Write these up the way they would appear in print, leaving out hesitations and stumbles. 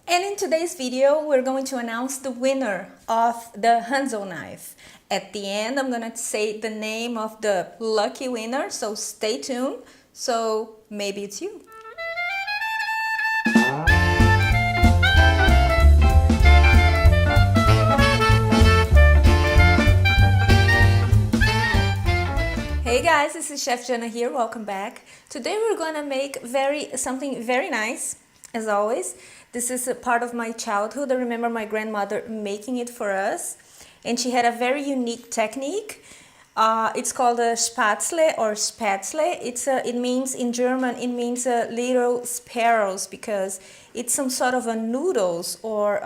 And in today's video, we're going to announce the winner of the HANZO knife. At the end, I'm going to say the name of the lucky winner, so stay tuned. So maybe it's you. Hey guys, this is Chef Jana here. Welcome back. Today we're going to make something very nice, as always. This is a part of my childhood. I remember my grandmother making it for us, and she had a very unique technique. It's called a Spätzle or Spätzle. It means in German, it means little sparrows, because it's some sort of a noodles or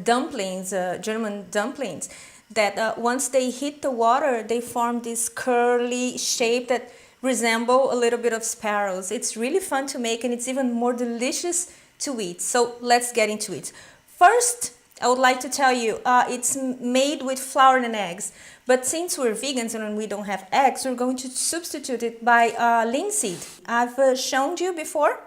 dumplings, German dumplings, that once they hit the water, they form this curly shape that resemble a little bit of sparrows. It's really fun to make, and it's even more delicious to eat. So let's get into it. First, I would like to tell you, it's made with flour and eggs. But since we're vegans and we don't have eggs, we're going to substitute it by linseed. I've shown you before.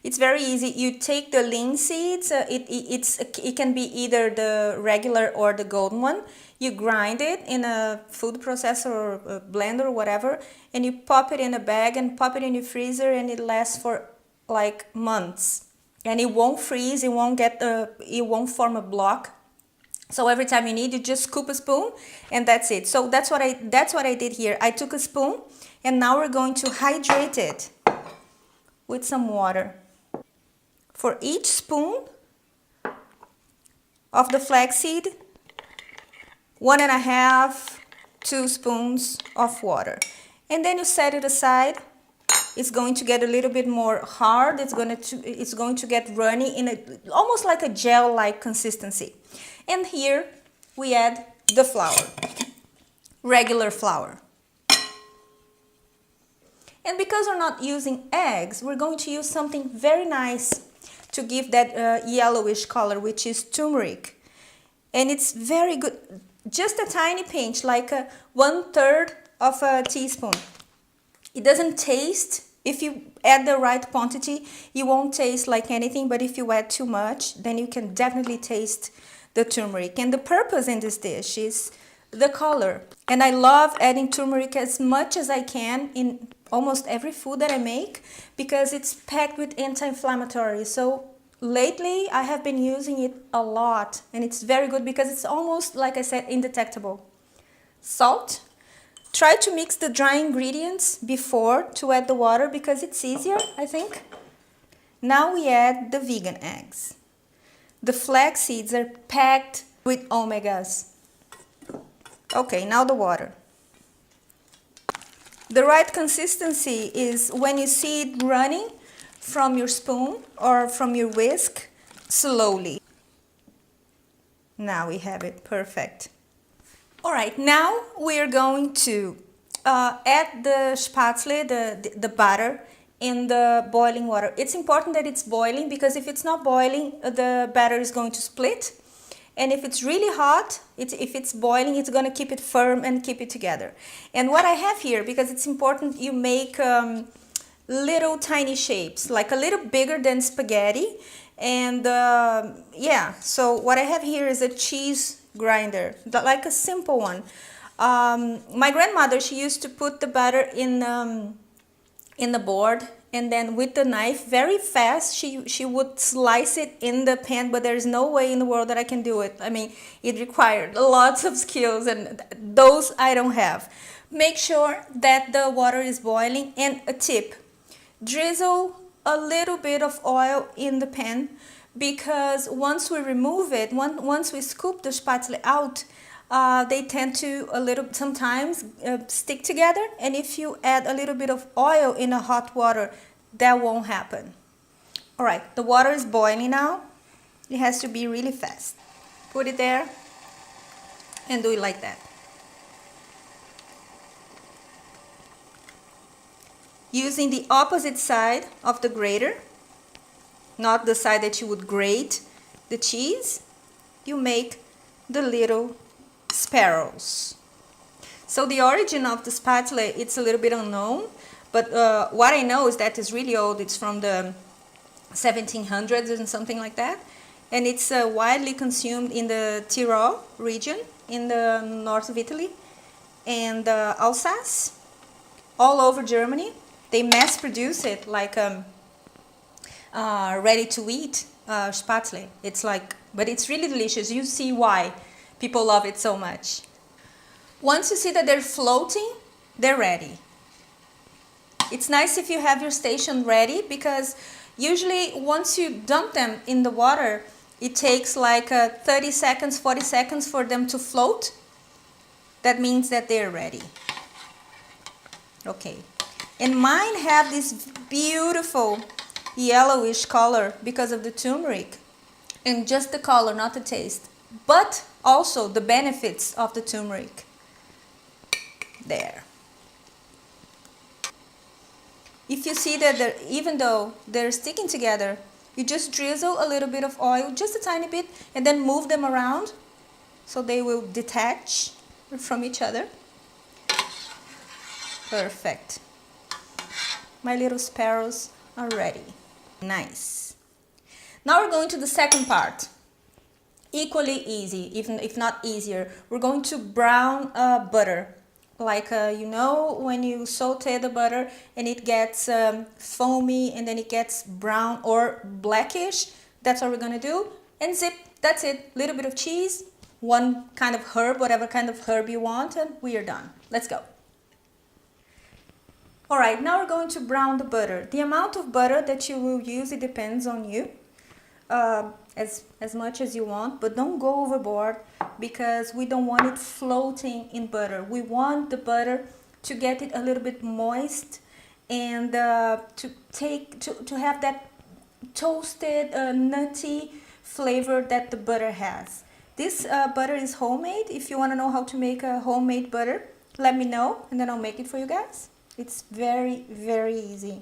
It's very easy. You take the linseeds. It can be either the regular or the golden one. You grind it in a food processor or a blender or whatever, and you pop it in a bag and pop it in your freezer, and it lasts for like months. And it won't freeze. It won't form a block. So every time you need, you just scoop a spoon, and that's it. So that's what I did here. I took a spoon, and now we're going to hydrate it with some water. For each spoon of the flaxseed, 1.5, 2 spoons of water. And then you set it aside. It's going to get a little bit more hard. It's going to get runny in almost like a gel-like consistency. And here we add the flour, regular flour. And because we're not using eggs, we're going to use something very nice to give that yellowish color, which is turmeric. And it's very good. Just a tiny pinch, like 1/3 of a teaspoon. It doesn't taste, if you add the right quantity, it won't taste like anything, but if you add too much, then you can definitely taste the turmeric. And the purpose in this dish is the color. And I love adding turmeric as much as I can in almost every food that I make, because it's packed with anti-inflammatory. So lately I have been using it a lot, and it's very good because it's almost, like I said, indetectable. Salt. Try to mix the dry ingredients before to add the water, because it's easier, I think. Now we add the vegan eggs. The flax seeds are packed with omegas. Okay, now the water. The right consistency is when you see it running from your spoon or from your whisk, slowly. Now we have it, perfect. All right, now we're going to add the Spätzle, the batter, in the boiling water. It's important that it's boiling, because if it's not boiling, the batter is going to split. And if it's really hot, if it's boiling, it's going to keep it firm and keep it together. And what I have here, because it's important, you make little tiny shapes, like a little bigger than spaghetti. And yeah, so what I have here is a cheese grinder, like a simple one. My grandmother, she used to put the batter in the board, and then with the knife, very fast, she would slice it in the pan, but there's no way in the world that I can do it. I mean, it required lots of skills, and those I don't have. Make sure that the water is boiling, and a tip, drizzle a little bit of oil in the pan, because once we remove it, once we scoop the Spätzle out, they tend to sometimes stick together, and if you add a little bit of oil in a hot water, that won't happen. All right, the water is boiling now. It has to be really fast. Put it there and do it like that. Using the opposite side of the grater, not the side that you would grate the cheese, you make the little sparrows. So the origin of the Spätzle, it's a little bit unknown, but what I know is that it's really old. It's from the 1700s and something like that. And it's widely consumed in the Tyrol region in the north of Italy and Alsace, all over Germany. They mass produce it like ready to eat Spätzle. It's like, but it's really delicious. You see why people love it so much. Once you see that they're floating, they're ready. It's nice if you have your station ready, because usually once you dump them in the water, it takes like 30 seconds, 40 seconds for them to float. That means that they're ready. Okay. And mine have this beautiful yellowish color because of the turmeric. And just the color, not the taste. But also the benefits of the turmeric. There. If you see that even though they're sticking together, you just drizzle a little bit of oil, just a tiny bit, and then move them around so they will detach from each other. Perfect. My little sparrows are ready. Nice. Now we're going to the second part. Equally easy, even if not easier. We're going to brown butter. Like, you know, when you sauté the butter and it gets foamy and then it gets brown or blackish, that's what we're going to do. And zip, that's it. Little bit of cheese, one kind of herb, whatever kind of herb you want, and we are done. Let's go. All right, now we're going to brown the butter. The amount of butter that you will use, it depends on you. As much as you want, but don't go overboard, because we don't want it floating in butter. We want the butter to get it a little bit moist and to have that toasted nutty flavor that the butter has. This butter is homemade. If you want to know how to make a homemade butter, let me know and then I'll make it for you guys. It's very, very easy.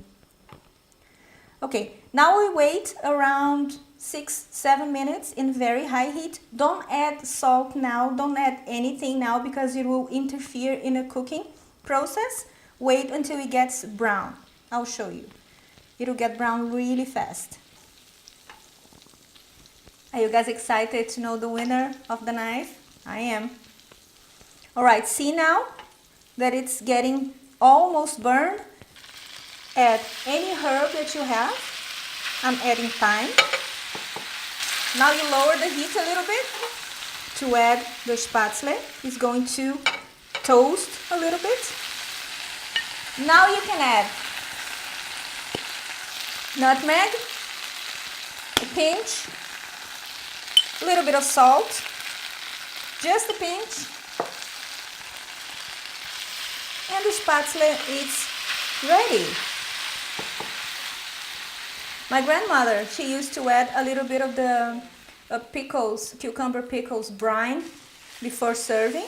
Okay, now we wait around 6-7 minutes in very high heat. Don't add salt now, don't add anything now, because it will interfere in the cooking process. Wait until it gets brown. I'll show you. It'll get brown really fast. Are you guys excited to know the winner of the knife? I am. All right, see now that it's getting almost burned? Add any herb that you have. I'm adding thyme. Now you lower the heat a little bit to add the spätzle. It's going to toast a little bit. Now you can add nutmeg, a pinch, a little bit of salt, just a pinch, and the spätzle is ready. My grandmother, she used to add a little bit of the pickles, cucumber pickles brine before serving.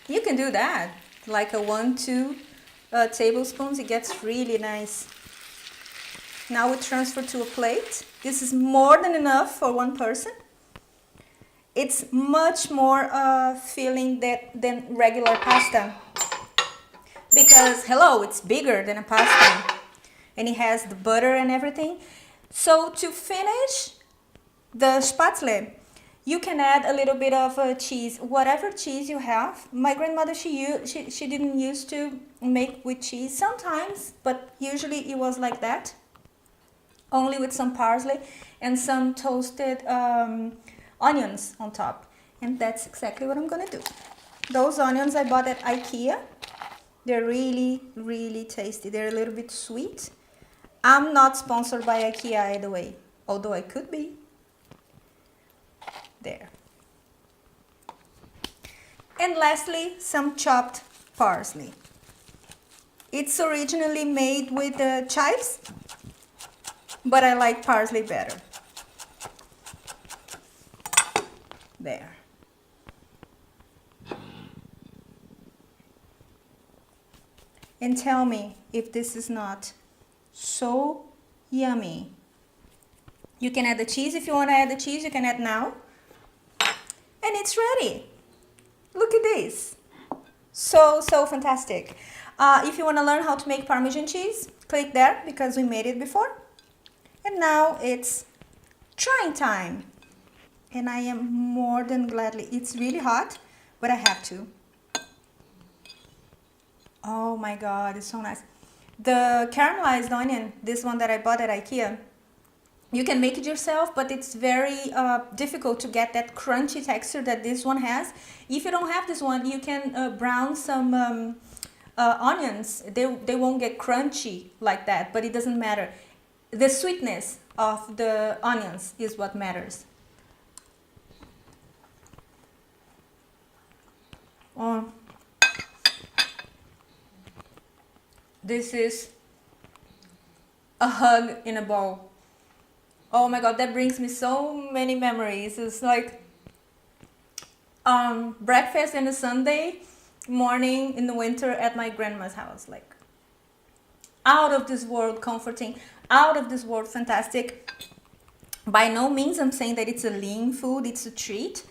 You can do that, like a 1-2 tablespoons. It gets really nice. Now we transfer to a plate. This is more than enough for one person. It's much more filling than regular pasta, because hello, it's bigger than a pasta. And it has the butter and everything. So to finish the spätzle, you can add a little bit of cheese, whatever cheese you have. My grandmother, she didn't used to make with cheese sometimes, but usually it was like that, only with some parsley and some toasted onions on top. And that's exactly what I'm gonna do. Those onions I bought at IKEA. They're really, really tasty. They're a little bit sweet. I'm not sponsored by IKEA either way, although I could be. There. And lastly, some chopped parsley. It's originally made with chives, but I like parsley better. There. And tell me if this is not so yummy. You can add the cheese if you want to add the cheese. You can add now. And it's ready. Look at this. So fantastic. If you want to learn how to make Parmesan cheese, click there because we made it before. And now it's trying time. And I am more than gladly, it's really hot, but I have to. Oh my God, it's so nice. The caramelized onion, this one that I bought at IKEA, you can make it yourself, but it's very difficult to get that crunchy texture that this one has. If you don't have this one, you can brown some onions. They won't get crunchy like that, but it doesn't matter. The sweetness of the onions is what matters. Oh. This is a hug in a bowl. Oh my God, that brings me so many memories. It's like breakfast on a Sunday morning in the winter at my grandma's house. Like out of this world comforting, out of this world fantastic. By no means I'm saying that it's a lean food, it's a treat,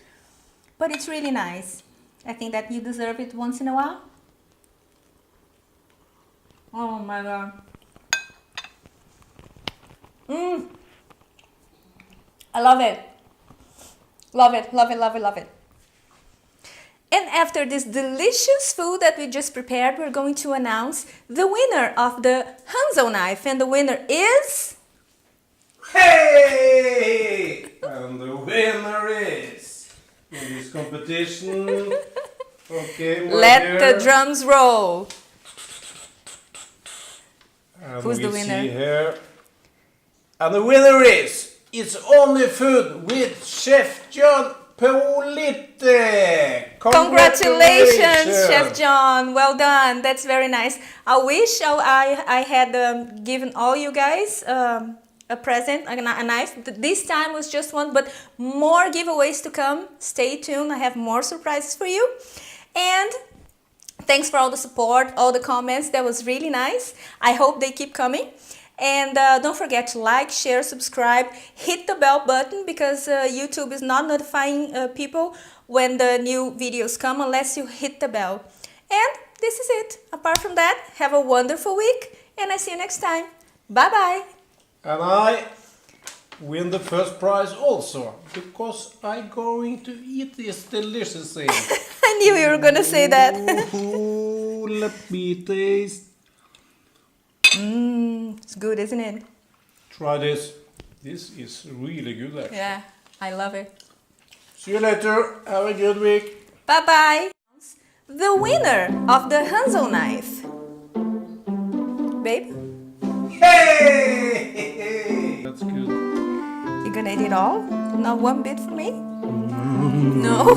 but it's really nice. I think that you deserve it once in a while. Oh my God. I love it. Love it, love it, love it, love it. And after this delicious food that we just prepared, we're going to announce the winner of the HANZO knife. And the winner is... Hey! And the winner is... in this competition... Okay, let the drums roll. And who's the winner? See here. And the winner is... It's Only Food with Chef John Polite. Congratulations, Chef John. Well done. That's very nice. I wish I had given all you guys a present, a knife. This time was just one, but more giveaways to come. Stay tuned. I have more surprises for you. And thanks for all the support, all the comments. That was really nice. I hope they keep coming. And don't forget to like, share, subscribe, hit the bell button because YouTube is not notifying people when the new videos come unless you hit the bell. And this is it. Apart from that, have a wonderful week and I see you next time. Bye-bye. And I win the first prize also because I'm going to eat this delicious thing. I knew you were going to say that. Ooh, let me taste. It's good, isn't it? Try this. This is really good actually. Yeah, I love it. See you later. Have a good week. Bye-bye. The winner of the HANZO knife. Babe? Hey! That's good. You gonna eat it all? Not one bit for me? No?